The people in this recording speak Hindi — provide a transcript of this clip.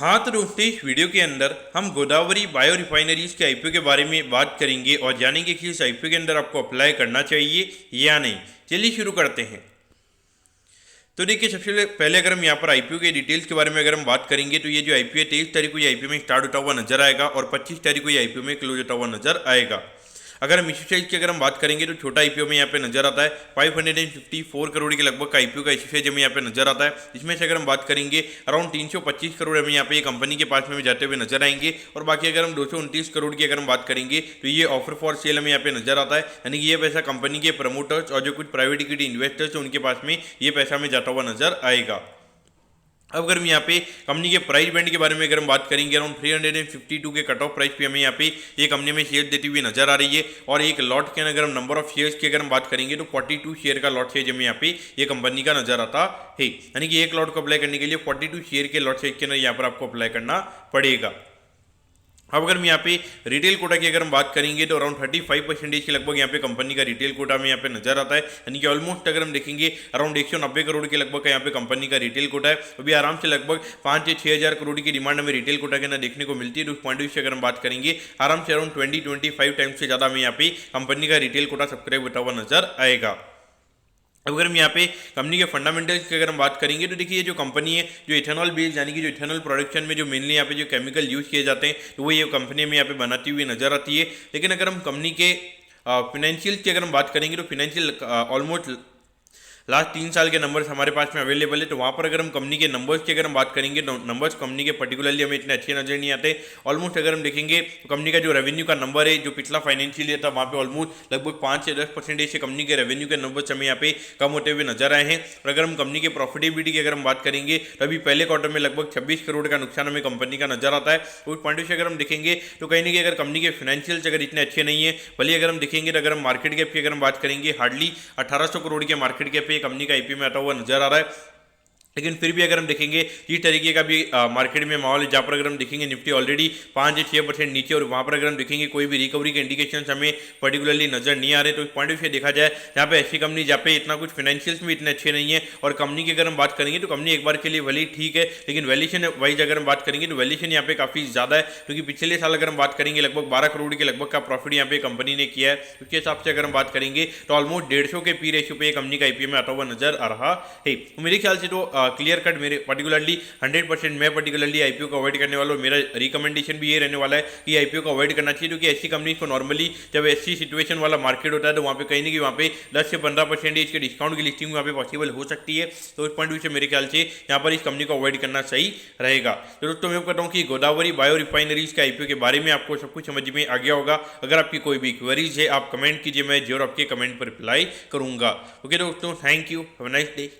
हाँ तो दोस्तों, इस वीडियो के अंदर हम गोदावरी बायो रिफाइनरीज के आईपीओ के बारे में बात करेंगे और जानेंगे कि इस आईपीओ के अंदर आपको अप्लाई करना चाहिए या नहीं। चलिए शुरू करते हैं। तो देखिए, सबसे पहले अगर हम यहाँ पर आईपीओ के डिटेल्स के बारे में अगर हम बात करेंगे तो ये जो आईपीओ है 23 तारीख को ये आईपीओ में स्टार्ट होता हुआ नजर आएगा और 25 तारीख को ये आईपीओ में क्लोज होता हुआ नजर आएगा। अगर हम इश्यू साइज की अगर हम बात करेंगे तो छोटा आईपीओ में यहाँ पे नजर आता है 554 करोड़ के लगभग का आईपीओ का इश्यू साइज हमें यहाँ पे नजर आता है। इसमें से अगर हम बात करेंगे अराउंड 325 करोड़ हमें यहाँ पे ये कंपनी के पास में जाते हुए नजर आएंगे और बाकी अगर हम 229 करोड़ की अगर हम बात करेंगे तो ये ऑफर फॉर सेल हमें यहाँ पे नजर आता है, यानी कि ये पैसा कंपनी के प्रमोटर्स और जो कुछ प्राइवेट इक्विटी इन्वेस्टर्स हैं उनके पास में ये पैसा हमें जाता हुआ नजर आएगा। अब अगर हम यहाँ पे कंपनी के प्राइस बैंड के बारे में अगर हम बात करेंगे अराउंड 352 के कट ऑफ प्राइस पे हमें यहाँ पे ये कंपनी में शेयर देती हुई नजर आ रही है और एक लॉट के अगर हम नंबर ऑफ शेयर्स की अगर हम बात करेंगे तो 42 शेयर का लॉट साइज हमें यहाँ पे ये कंपनी का नजर आता है, यानी कि एक लॉट को अप्लाई करने के लिए 42 शेयर के लॉट साइज के अंदर यहाँ पर आपको अप्लाई करना पड़ेगा। अब अगर हम यहाँ पे रिटेल कोटा की अगर हम बात करेंगे तो अराउंड 35% के लगभग यहाँ पे कंपनी का रिटेल कोटा में यहाँ पे नजर आता है, यानी कि ऑलमोस्ट अगर हम देखेंगे अराउंड 190 करोड़ के लगभग का यहाँ पे कंपनी का रिटेल कोटा है। अभी आराम से लगभग 5 से 6 हज़ार करोड़ की डिमांड हमें रिटेल कोटा के अंदर देखने को मिलती है। तो उस पॉइंट से अगर हम बात करेंगे आराम से अराउंड 20-25 टाइम्स से ज़्यादा हमें यहाँ पे कंपनी का रिटेल कोटा सब्सक्राइब होता हुआ नजर आएगा। अब अगर हम यहाँ पे कंपनी के फंडामेंटल्स की अगर हम बात करेंगे तो देखिए, ये जो कंपनी है जो इथेनॉल बेस्ड यानी कि जो इथेनॉल प्रोडक्शन में जो मेनली यहाँ पे जो केमिकल यूज किए जाते हैं तो वो ये कंपनी में यहाँ पे बनाती हुई नजर आती है। लेकिन अगर हम कंपनी के फिनेंशियल की अगर हम बात करेंगे तो फिनेंशियल ऑलमोस्ट लास्ट 3 साल के नंबर्स हमारे पास में अवेलेबल है। तो वहाँ पर अगर हम कंपनी के नंबर्स की अगर हम बात करेंगे तो नंबर्स कंपनी के पर्टिकुलरली हमें इतने अच्छे नजर नहीं आते। ऑलमोस्ट अगर हम देखेंगे तो कंपनी का जो रेवेन्यू का नंबर है जो पिछला फाइनेंशियल ईयर था वहाँ पे ऑलमोस्ट लगभग 5 से 10% से कंपनी के रेवेन्यू के नंबर्स हमें यहाँ पे कम होते हुए नजर आए हैं। और अगर हम कंपनी के प्रॉफिटेबिलिटी की अगर हम बात करेंगे तो अभी पहले क्वार्टर में लगभग 26 करोड़ का नुकसान हमें कंपनी का नजर आता है। उस पॉइंट से अगर हम देखेंगे तो कहीं ना कहीं अगर कंपनी के फाइनेंशियल्स अगर इतने अच्छे नहीं है, भले अगर हम देखेंगे तो अगर हम मार्केट कैप की अगर हम बात करेंगे हार्डली 1800 करोड़ के मार्केट कैप पे कंपनी का आईपीओ में आता हुआ नजर आ रहा है। लेकिन फिर भी अगर हम देखेंगे इस तरीके का भी मार्केट में माहौल है जहाँ पर अगर हम देखेंगे निफ्टी ऑलरेडी 5 से 6% नीचे और वहाँ पर अगर हम देखेंगे कोई भी रिकवरी के इंडिकेशन हमें पर्टिकुलरली नजर नहीं आ रहे। तो इस पॉइंट ऑफ व्यू देखा जाए जहाँ पे ऐसी कंपनी जहाँ पे इतना कुछ फाइनेंशियल्स में इतने अच्छे नहीं है और कंपनी की अगर हम बात करेंगे तो कंपनी एक बार के लिए भले ठीक है, लेकिन वैल्यूएशन वाइज अगर हम बात करेंगे तो वैल्यूएशन यहाँ पे काफ़ी ज़्यादा है, क्योंकि पिछले साल अगर हम बात करेंगे लगभग 12 करोड़ के लगभग का प्रॉफिट यहाँ पे कंपनी ने किया है। उसके हिसाब से अगर हम बात करेंगे तो ऑलमोस्ट 150 के पी रेशियो पे कंपनी का आईपीओ में आता हुआ नजर आ रहा है। मेरे ख्याल से तो क्लियर कट मेरे पर्टिकुलरली 100% मैं पर्टिकुलरली आईपीओ को अवॉइड करने वाला हूँ। मेरा रिकमेंडेशन भी ये रहने वाला है कि आईपीओ को अवॉइड करना चाहिए, क्योंकि ऐसी कंपनी को नॉर्मली जब ऐसी सिचुएशन वाला मार्केट होता है तो वहाँ पे कहीं ना कहीं वहाँ पे 10 से 15% के डिस्काउंट की लिस्टिंग वहाँ पे पॉसिबल हो सकती है। तो उस पॉइंट से मेरे ख्याल से यहाँ पर इस कंपनी को अवॉइड करना सही रहेगा। तो दोस्तों मैं कहता हूँ कि गोदावरी बायो रिफाइनरीज के आईपीओ के बारे में आपको सब कुछ समझ में आ गया होगा। अगर आपकी कोई भी क्वेरीज है आप कमेंट कीजिए, मैं जरूर आपके कमेंट पर रिप्लाई करूँगा। ओके दोस्तों, thank you, have a nice day.